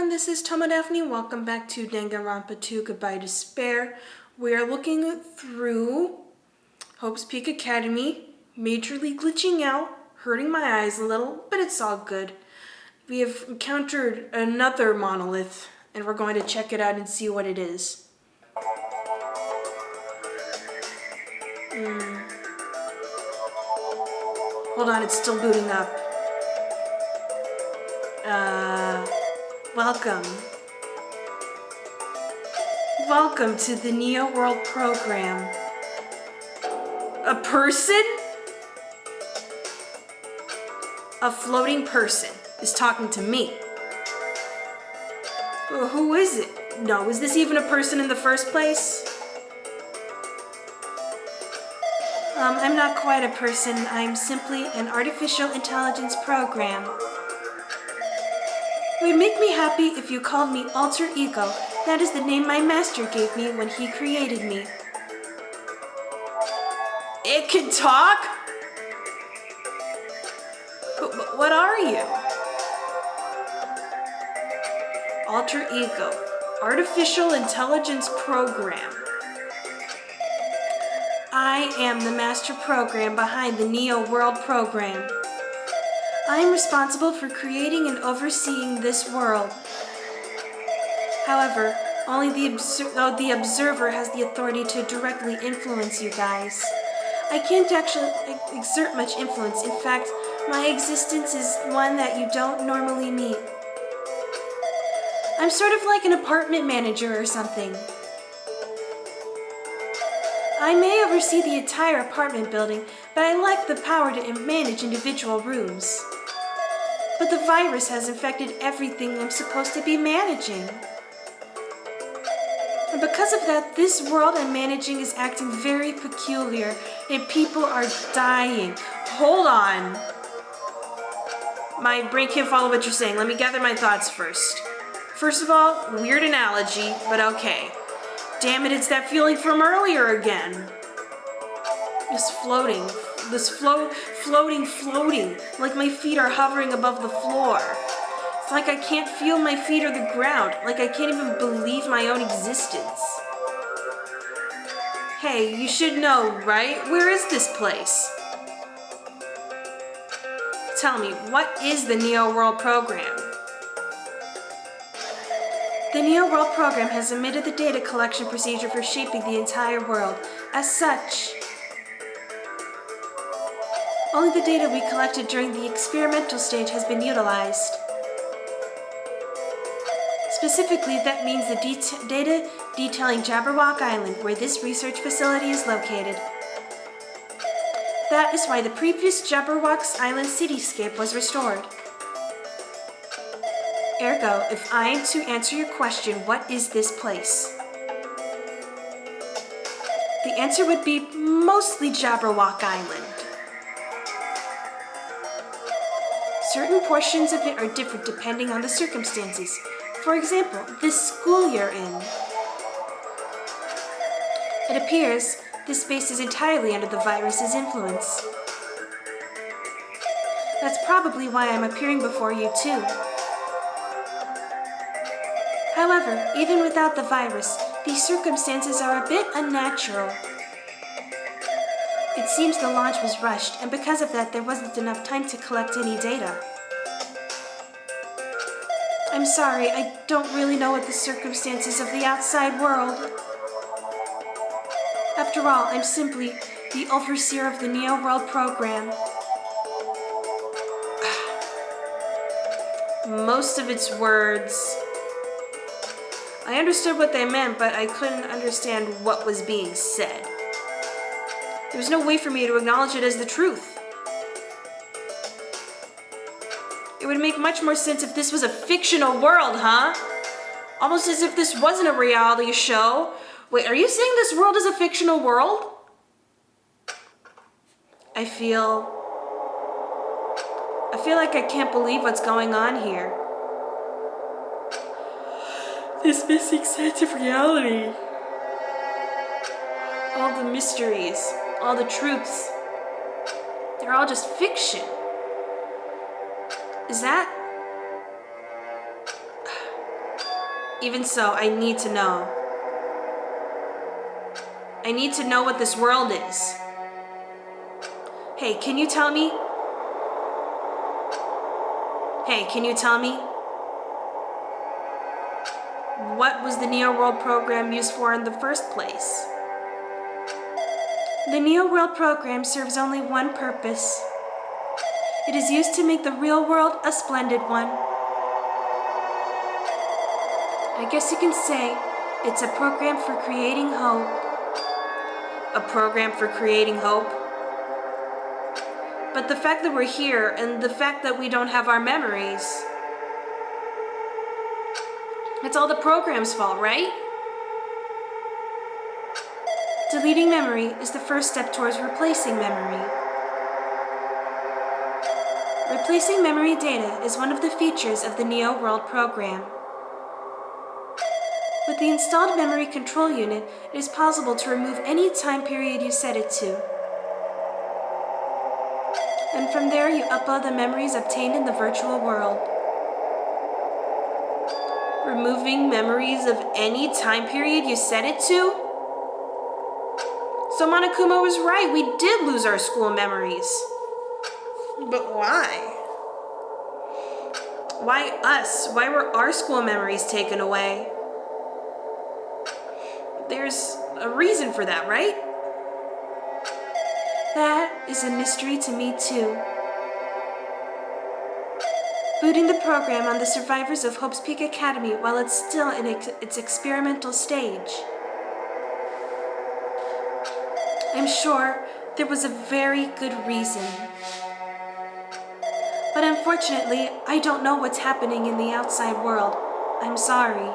everyone, this is Tomodaphne. Welcome back to Danganronpa 2 Goodbye Despair. We are looking through Hope's Peak Academy, majorly glitching out, hurting my eyes a little, but it's all good. We have encountered another monolith, and we're going to check it out and see what it is. Hold on, it's still booting up. Welcome. Welcome to the Neo World program. A person? A floating person is talking to me. Well, who is it? No, is this even a person in the first place? I'm not quite a person. I'm simply an artificial intelligence program. It would make me happy if you called me Alter Ego. That is the name my master gave me when he created me. It can talk? But what are you? Alter Ego, artificial intelligence program. I am the master program behind the Neo World program. I am responsible for creating and overseeing this world. However, only the observer has the authority to directly influence you guys. I can't actually exert much influence. In fact, my existence is one that you don't normally meet. I'm sort of like an apartment manager or something. I may oversee the entire apartment building, but I lack the power to manage individual rooms. But the virus has infected everything I'm supposed to be managing. And because of that, this world I'm managing is acting very peculiar, and people are dying. Hold on. My brain can't follow what you're saying. Let me gather my thoughts first. First of all, weird analogy, but okay. Damn it, it's that feeling from earlier again. Just floating. This floating, like my feet are hovering above the floor. It's like I can't feel my feet or the ground, like I can't even believe my own existence. Hey, you should know, right? Where is this place? Tell me, what is the Neo World program? The Neo World program has omitted the data collection procedure for shaping the entire world. As such, only the data we collected during the experimental stage has been utilized. Specifically, that means the data detailing Jabberwock Island, where this research facility is located. That is why the previous Jabberwock Island cityscape was restored. Ergo, if I am to answer your question, what is this place? The answer would be mostly Jabberwock Island. Certain portions of it are different depending on the circumstances. For example, this school you're in. It appears this space is entirely under the virus's influence. That's probably why I'm appearing before you too. However, even without the virus, these circumstances are a bit unnatural. It seems the launch was rushed, and because of that, there wasn't enough time to collect any data. I'm sorry, I don't really know what the circumstances of the outside world. After all, I'm simply the overseer of the Neo World program. Most of its words, I understood what they meant, but I couldn't understand what was being said. There was no way for me to acknowledge it as the truth. It would make much more sense if this was a fictional world, huh? Almost as if this wasn't a reality show. Wait, are you saying this world is a fictional world? I feel like I can't believe what's going on here. This missing sense of reality. All the mysteries, all the truths, they're all just fiction. Is that... Even so, I need to know. I need to know what this world is. Hey, can you tell me? Hey, can you tell me? What was the Neo World program used for in the first place? The Neo World program serves only one purpose. It is used to make the real world a splendid one. I guess you can say it's a program for creating hope. A program for creating hope? But the fact that we're here and the fact that we don't have our memories, it's all the program's fault, right? Deleting memory is the first step towards replacing memory. Replacing memory data is one of the features of the Neo World program. With the installed memory control unit, it is possible to remove any time period you set it to. And from there, you upload the memories obtained in the virtual world. Removing memories of any time period you set it to? So Monokuma was right, we did lose our school memories. But why? Why us? Why were our school memories taken away? There's a reason for that, right? That is a mystery to me too. Booting the program on the survivors of Hope's Peak Academy while it's still in its experimental stage. I'm sure there was a very good reason. But unfortunately, I don't know what's happening in the outside world. I'm sorry.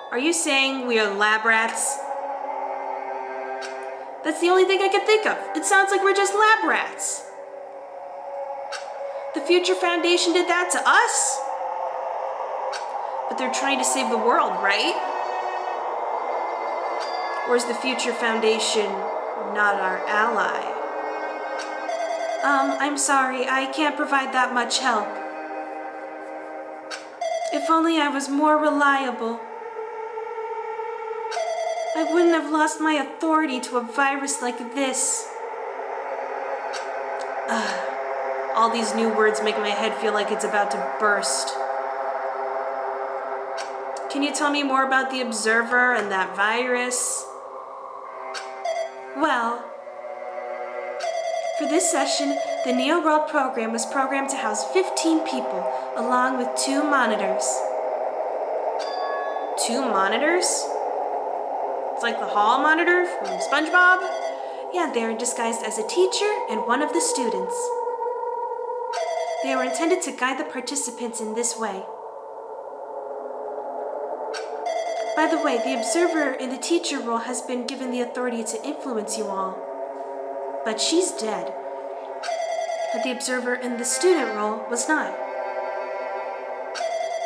Are you saying we are lab rats? That's the only thing I can think of. It sounds like we're just lab rats. The Future Foundation did that to us. But they're trying to save the world, right? Or is the Future Foundation not our ally? I'm sorry, I can't provide that much help. If only I was more reliable. I wouldn't have lost my authority to a virus like this. All these new words make my head feel like it's about to burst. Can you tell me more about the Observer and that virus? Well, for this session, the Neo World program was programmed to house 15 people, along with 2 monitors. 2 monitors? It's like the hall monitor from SpongeBob? Yeah, they are disguised as a teacher and one of the students. They were intended to guide the participants in this way. By the way, the observer in the teacher role has been given the authority to influence you all. But she's dead. But the observer in the student role was not.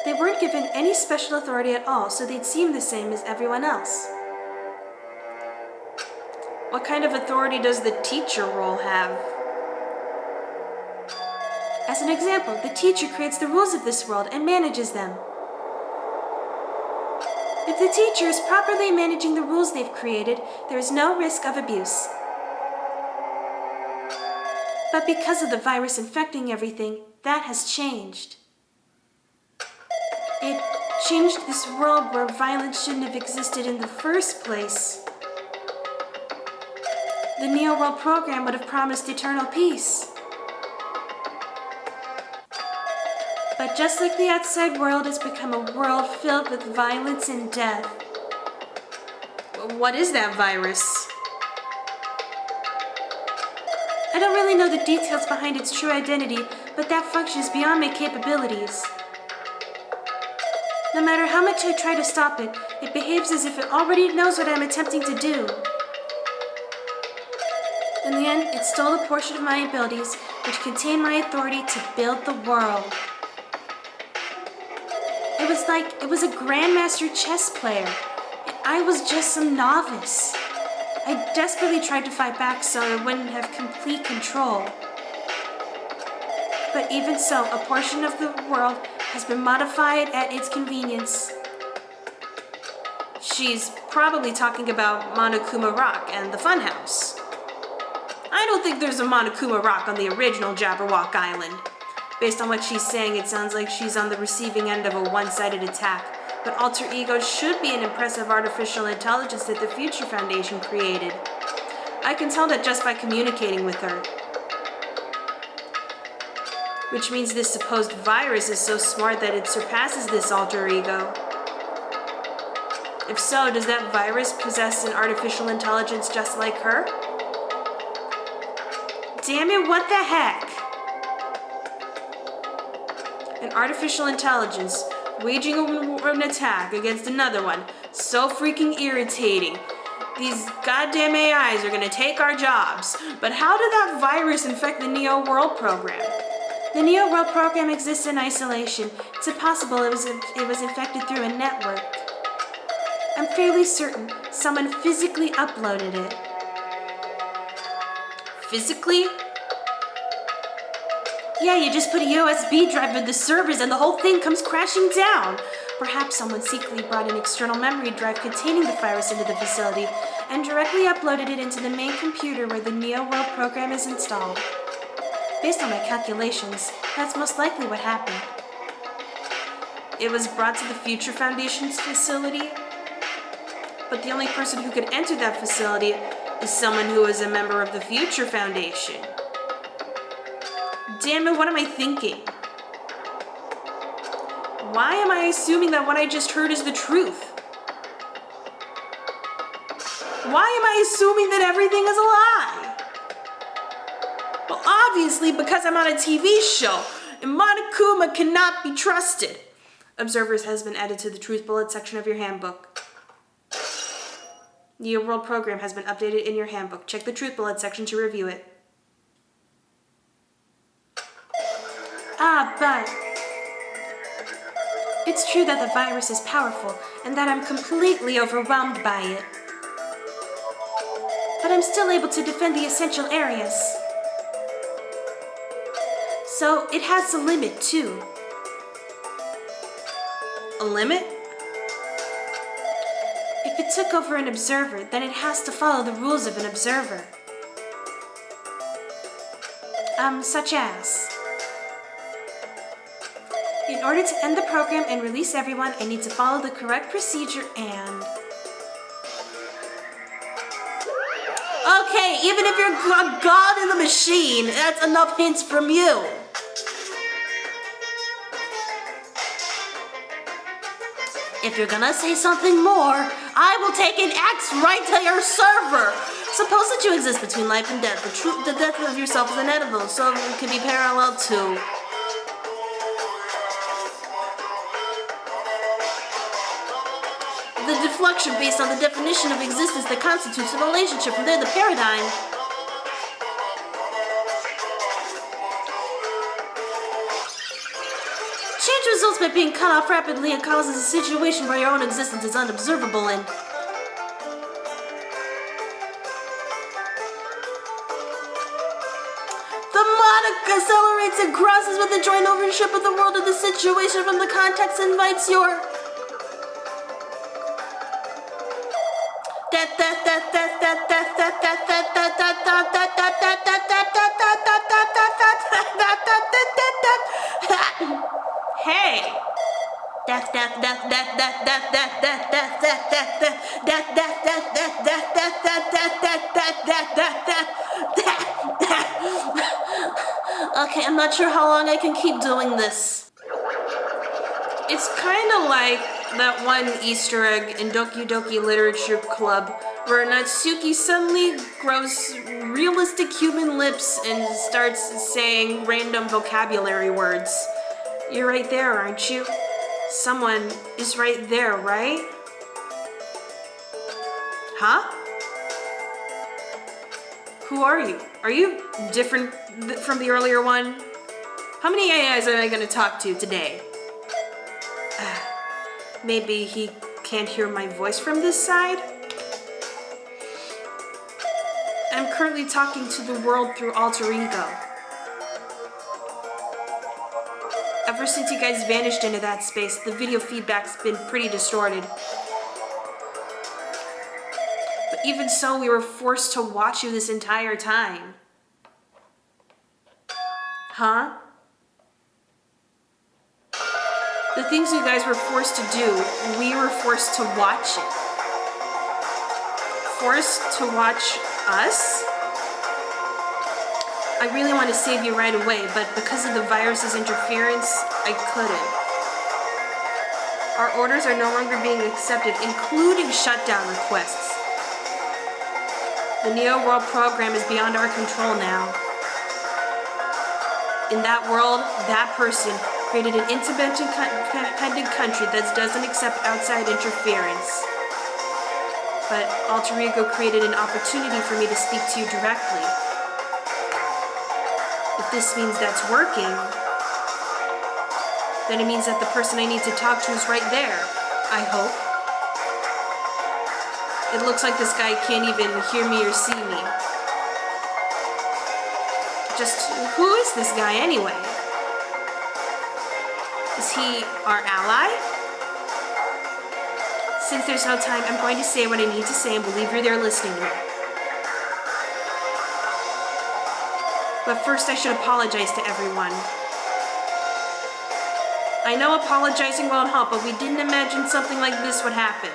They weren't given any special authority at all, so they'd seem the same as everyone else. What kind of authority does the teacher role have? As an example, the teacher creates the rules of this world and manages them. If the teacher is properly managing the rules they've created, there is no risk of abuse. But because of the virus infecting everything, that has changed. It changed this world where violence shouldn't have existed in the first place. The Neo World program would have promised eternal peace. But just like the outside world has become a world filled with violence and death. What is that virus? I don't really know the details behind its true identity, but that functions beyond my capabilities. No matter how much I try to stop it, it behaves as if it already knows what I'm attempting to do. In the end, it stole a portion of my abilities, which contained my authority to build the world. It was like it was a grandmaster chess player, and I was just some novice. I desperately tried to fight back so I wouldn't have complete control. But even so, a portion of the world has been modified at its convenience. She's probably talking about Monokuma Rock and the Funhouse. I don't think there's a Monokuma Rock on the original Jabberwock Island. Based on what she's saying, it sounds like she's on the receiving end of a one-sided attack. But Alter Ego should be an impressive artificial intelligence that the Future Foundation created. I can tell that just by communicating with her. Which means this supposed virus is so smart that it surpasses this Alter Ego. If so, does that virus possess an artificial intelligence just like her? Damn it, what the heck? An artificial intelligence waging an attack against another one. So freaking irritating. These goddamn AIs are gonna take our jobs. But how did that virus infect the Neo World program? The Neo World program exists in isolation. It's impossible it was infected through a network. I'm fairly certain someone physically uploaded it. Physically? Yeah, you just put a USB drive in the servers and the whole thing comes crashing down. Perhaps someone secretly brought an external memory drive containing the virus into the facility and directly uploaded it into the main computer where the Neo World program is installed. Based on my calculations, that's most likely what happened. It was brought to the Future Foundation's facility, but the only person who could enter that facility is someone who is a member of the Future Foundation. Damn it, what am I thinking? Why am I assuming that what I just heard is the truth? Why am I assuming that everything is a lie? Well, obviously because I'm on a TV show, and Monokuma cannot be trusted. Observers has been added to the Truth Bullet section of your handbook. Neo World program has been updated in your handbook. Check the Truth Bullet section to review it. But it's true that the virus is powerful and that I'm completely overwhelmed by it. But I'm still able to defend the essential areas. So it has a limit too. A limit? If it took over an observer, then it has to follow the rules of an observer. Such as... In order to end the program and release everyone, I need to follow the correct procedure and... Okay, even if you're a god in the machine, that's enough hints from you. If you're gonna say something more, I will take an axe right to your server. Suppose that you exist between life and death. The death of yourself is inevitable, so it can be parallel to... The deflection based on the definition of existence that constitutes a relationship, from there the paradigm. Change results by being cut off rapidly and causes a situation where your own existence is unobservable in. The monarch accelerates and crosses with the joint ownership of the world of the situation from the context invites your... Hey! Okay, I'm not sure how long I can keep doing this. It's kind of like that one Easter egg in Doki Doki Literature Club where Natsuki suddenly grows realistic human lips and starts saying random vocabulary words. You're right there, aren't you? Someone is right there, right? Huh? Who are you? Are you different from the earlier one? How many AIs am I going to talk to today? Maybe he can't hear my voice from this side? I'm currently talking to the world through Alter Ego. Ever since you guys vanished into that space, the video feedback's been pretty distorted. But even so, we were forced to watch you this entire time. Huh? The things you guys were forced to do, we were forced to watch it. Forced to watch us? I really want to save you right away, but because of the virus's interference, I couldn't. Our orders are no longer being accepted, including shutdown requests. The Neo World program is beyond our control now. In that world, that person created an independent country that doesn't accept outside interference. But Alter Ego created an opportunity for me to speak to you directly. If this means that's working, then it means that the person I need to talk to is right there, I hope. It looks like this guy can't even hear me or see me. Just, who is this guy anyway? Is he our ally? Since there's no time, I'm going to say what I need to say and believe you're there listening to me. But first I should apologize to everyone. I know apologizing won't help, but we didn't imagine something like this would happen.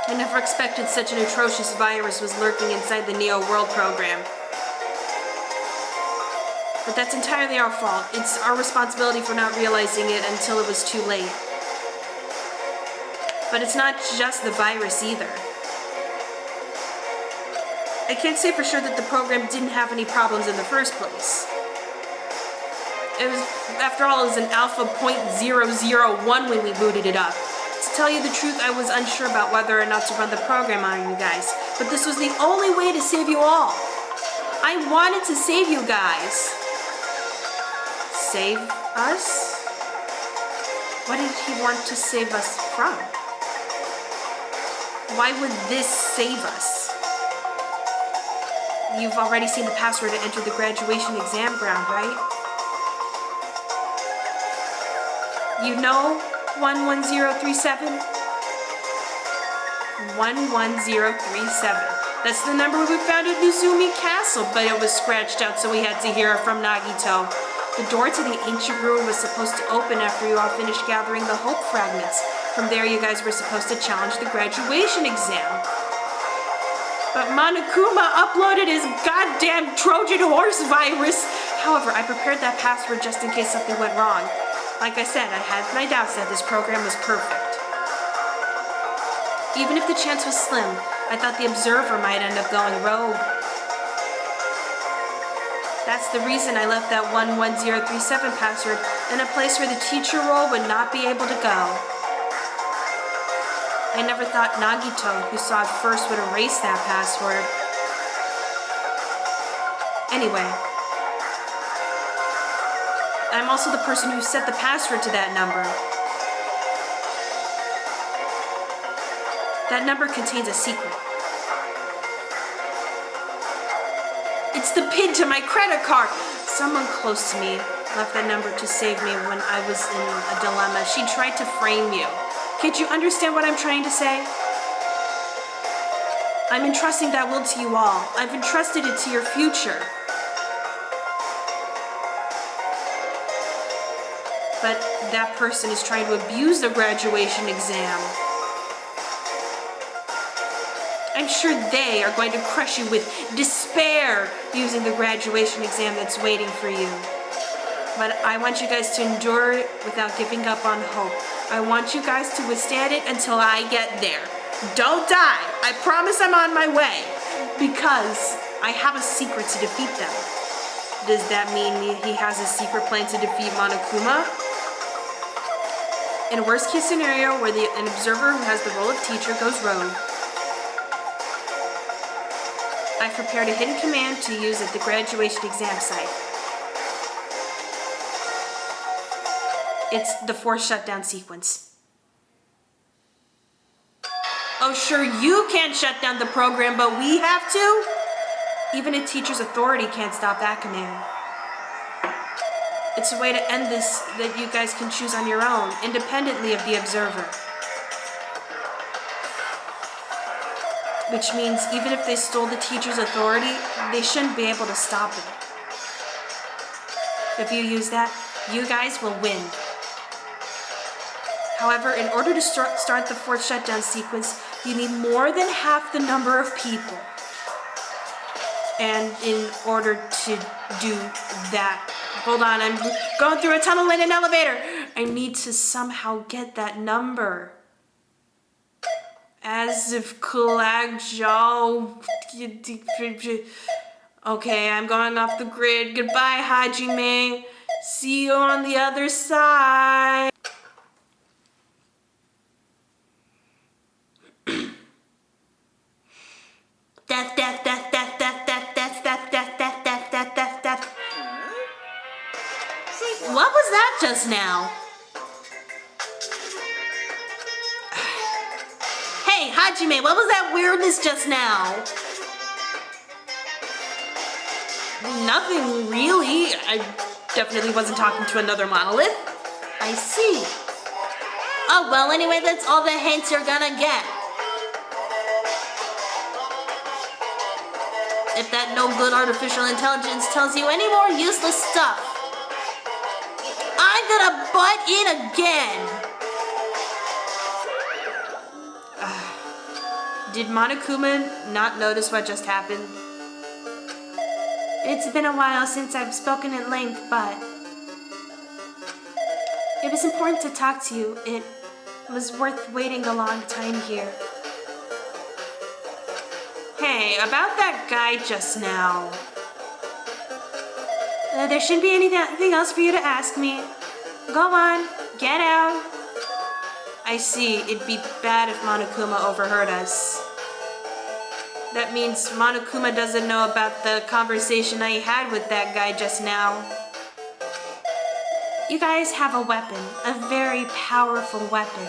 I never expected such an atrocious virus was lurking inside the Neo World program. But that's entirely our fault. It's our responsibility for not realizing it until it was too late. But it's not just the virus either. I can't say for sure that the program didn't have any problems in the first place. It was, after all, it was an alpha 0.001 when we booted it up. To tell you the truth, I was unsure about whether or not to run the program on you guys, but this was the only way to save you all. I wanted to save you guys. Save us? What did he want to save us from? Why would this save us? You've already seen the password to enter the graduation exam ground, right? You know 11037? 11037. That's the number we found at Usami Castle, but it was scratched out, so we had to hear it from Nagito. The door to the ancient ruin was supposed to open after you all finished gathering the hope fragments. From there, you guys were supposed to challenge the graduation exam. But Monokuma uploaded his goddamn Trojan horse virus. However, I prepared that password just in case something went wrong. Like I said, I had my doubts that this program was perfect. Even if the chance was slim, I thought the observer might end up going rogue. That's the reason I left that 11037 password in a place where the teacher role would not be able to go. I never thought Nagito, who saw it first, would erase that password. Anyway, I'm also the person who set the password to that number. That number contains a secret. It's the PIN to my credit card! Someone close to me left that number to save me when I was in a dilemma. She tried to frame you. Can't you understand what I'm trying to say? I'm entrusting that will to you all. I've entrusted it to your future. But that person is trying to abuse the graduation exam. I'm sure they are going to crush you with despair using the graduation exam that's waiting for you. But I want you guys to endure it without giving up on hope. I want you guys to withstand it until I get there. Don't die. I promise I'm on my way. Because I have a secret to defeat them. Does that mean he has a secret plan to defeat Monokuma? In a worst case scenario where an observer who has the role of teacher goes rogue, I've prepared a hidden command to use at the graduation exam site. It's the forced shutdown sequence. Oh, sure, you can't shut down the program, but we have to? Even a teacher's authority can't stop that command. It's a way to end this that you guys can choose on your own, independently of the observer. Which means even if they stole the teacher's authority, they shouldn't be able to stop it. If you use that, you guys will win. However, in order to start the fourth shutdown sequence, you need more than half the number of people. And in order to do that, hold on, I'm going through a tunnel in an elevator. I need to somehow get that number. As if Klagjaw. Okay, I'm going off the grid. Goodbye, Hajime. See you on the other side. Death, death, death, death, death, death, death, death, death, death, death, death, death, death. What was that just now? Hey, Hajime, what was that weirdness just now? Nothing really. I definitely wasn't talking to another monolith. I see. Oh, well, anyway, that's all the hints you're gonna get. If that no good artificial intelligence tells you any more useless stuff, I'm gonna butt in again. Did Monokuma not notice what just happened? It's been a while since I've spoken at length, but it was important to talk to you. It was worth waiting a long time here. Hey, about that guy just now. There shouldn't be anything else for you to ask me. Go on, get out. I see, it'd be bad if Monokuma overheard us. That means Monokuma doesn't know about the conversation I had with that guy just now. You guys have a weapon, a very powerful weapon.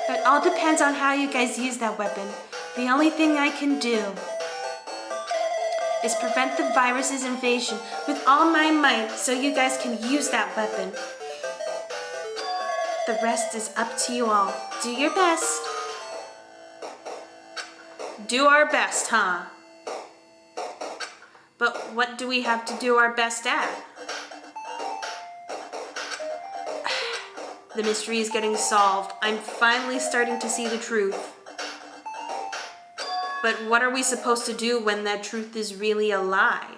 It all depends on how you guys use that weapon. The only thing I can do is prevent the virus's invasion with all my might so you guys can use that weapon. The rest is up to you all. Do your best. Do our best, huh? But what do we have to do our best at? The mystery is getting solved. I'm finally starting to see the truth. But what are we supposed to do when that truth is really a lie?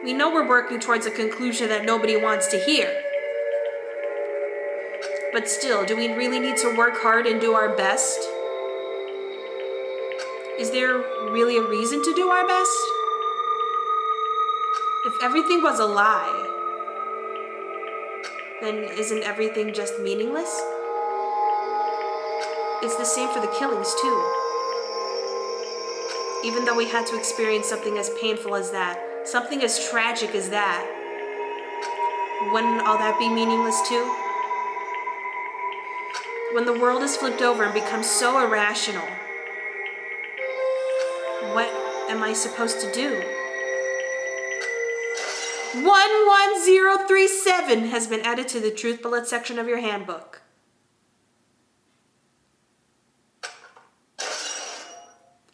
We know we're working towards a conclusion that nobody wants to hear. But still, do we really need to work hard and do our best? Is there really a reason to do our best? If everything was a lie, then isn't everything just meaningless? It's the same for the killings too. Even though we had to experience something as painful as that, something as tragic as that, wouldn't all that be meaningless too? When the world is flipped over and becomes so irrational, what am I supposed to do? 11037 has been added to the Truth Bullet section of your handbook.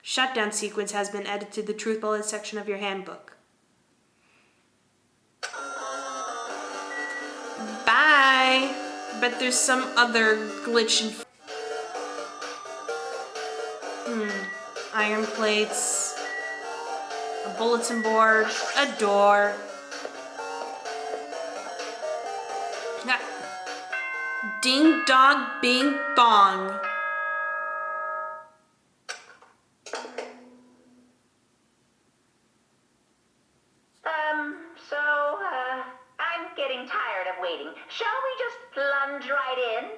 Shutdown sequence has been added to the Truth Bullet section of your handbook. Bye! Bet there's some other glitch in... Iron plates, a bulletin board, a door. Ding dong bing bong. I'm getting tired of waiting. Shall we just plunge right in?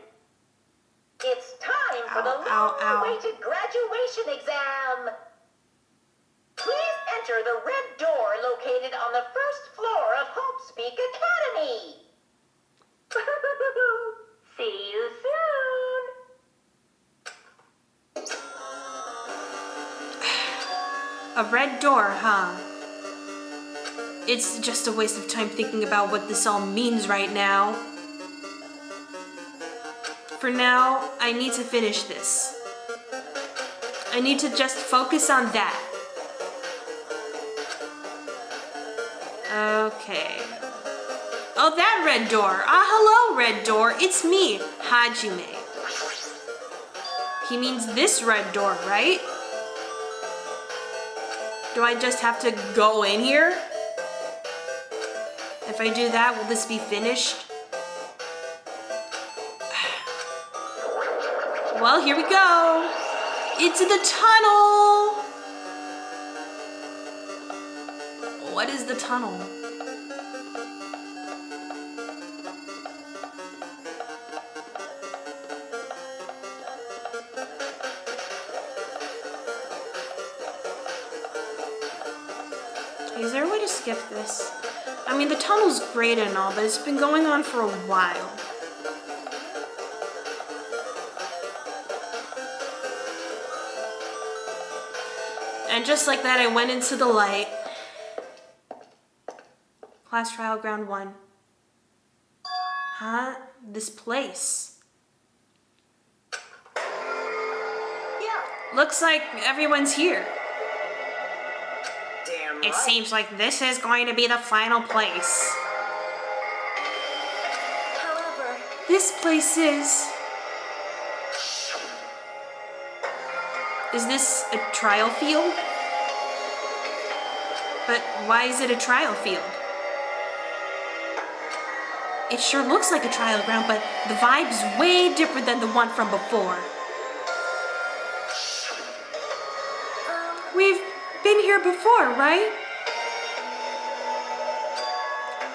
It's time for the long-awaited graduation exam. Please enter the red door located on the first floor of Hopespeak Academy. See you soon. A red door, huh? It's just a waste of time thinking about what this all means right now. For now, I need to finish this. I need to just focus on that. Okay. Oh, that red door. Ah, hello, red door. It's me, Hajime. He means this red door, right? Do I just have to go in here? If I do that, will this be finished? Well, here we go. Into the tunnel. What is the tunnel? Is there a way to skip this? I mean, the tunnel's great and all, but it's been going on for a while. And just like that, I went into the light. Class trial ground 1. Huh? This place. Yeah. Looks like everyone's here. Damn right. It seems like this is going to be the final place. However, This place is... Is this a trial field? But why is it a trial field? It sure looks like a trial ground, but the vibe's way different than the one from before. We've been here before, right?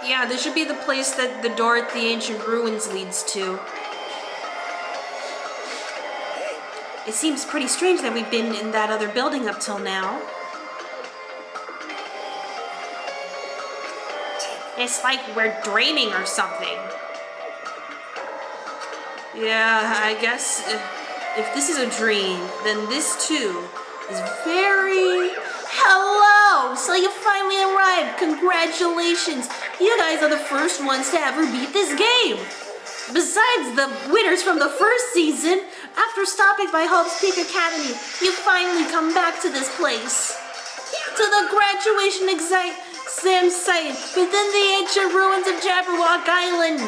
Yeah, this should be the place that the door at the ancient ruins leads to. It seems pretty strange that we've been in that other building up till now. It's like we're dreaming or something. Yeah, I guess if this is a dream, then this too is very... Hello! So you finally arrived! Congratulations! You guys are the first ones to ever beat this game! Besides the winners from the first season, after stopping by Hope's Peak Academy, you finally come back to this place. To the graduation exam site within the ancient ruins of Jabberwock Island.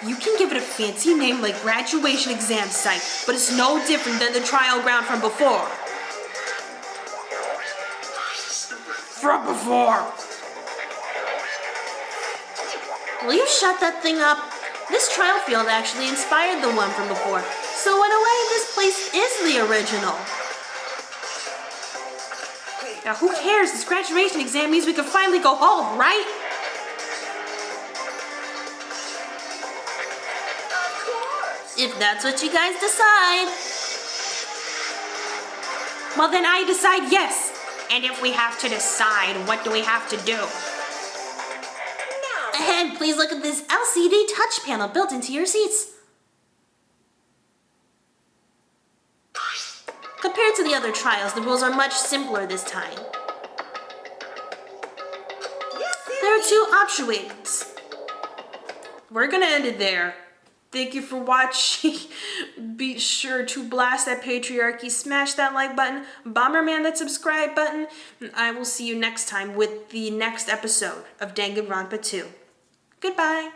You can give it a fancy name like graduation exam site, but it's no different than the trial ground from before. From before. Will you shut that thing up? This trial field actually inspired the one from before, so in a way this place is the original. Now who cares? This graduation exam means we can finally go home, right? If that's what you guys decide. Well then I decide yes. And if we have to decide, what do we have to do? And please look at this LCD touch panel built into your seats. Compared to the other trials, the rules are much simpler this time. There are 2 optuators. We're gonna end it there. Thank you for watching. Be sure to blast that patriarchy, smash that like button, Bomberman that subscribe button, and I will see you next time with the next episode of Danganronpa 2. Goodbye.